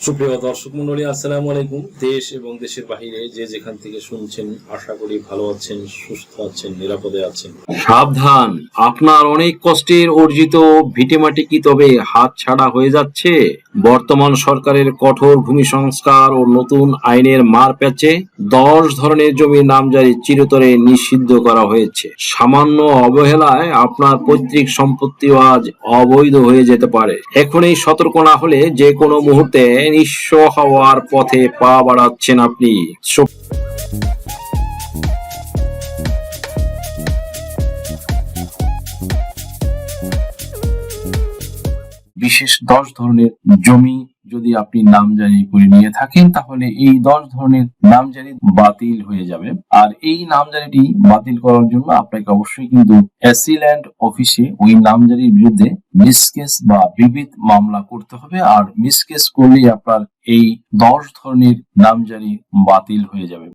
সুপ্রিয় দর্শক মন্ডলী, আসসালামু আলাইকুম। দেশ এবং দেশের বাহিরে যে যেখান থেকে শুনছেন, আশা করি ভালো আছেন, সুস্থ আছেন, নিরাপদে আছেন। সাবধান, আপনার অনেক কষ্টের অর্জিত ভিটেমাটি কি তবে হাতছাড়া হয়ে যাচ্ছে? বর্তমান সরকারের কঠোর ভূমি সংস্কার ও নতুন আইনের মারপ্যাচে 10 ধরনের জমির নামজারি চিরতরে নিষিদ্ধ করা হয়েছে। সামান্য অবহেলায় আপনার পৈতৃক সম্পত্তিও আজ অবৈধ হয়ে যেতে পারে। এখনই সতর্ক না হলে যে কোনো মুহূর্তে নিঃস্ব হওয়ার পথে পা বাড়াচ্ছেন আপনি। বিশেষ 10 ধরনের জমি যদি আপনি নামজারি করে নিয়ে থাকেন, তাহলে এই 10 ধরনের নামজারি বাতিল হয়ে যাবে। আর এই নামজারিটি বাতিল করার জন্য আপনাকে অবশ্যই কিন্তু অ্যাসিল্যান্ড অফিসে ওই নামজারির বিরুদ্ধে মিসকেস বা বিবিধ মামলা করতে হবে। আর মিসকেস করলেই আপনার এই 10 ধরনের নামজারি বাতিল হয়ে যাবে।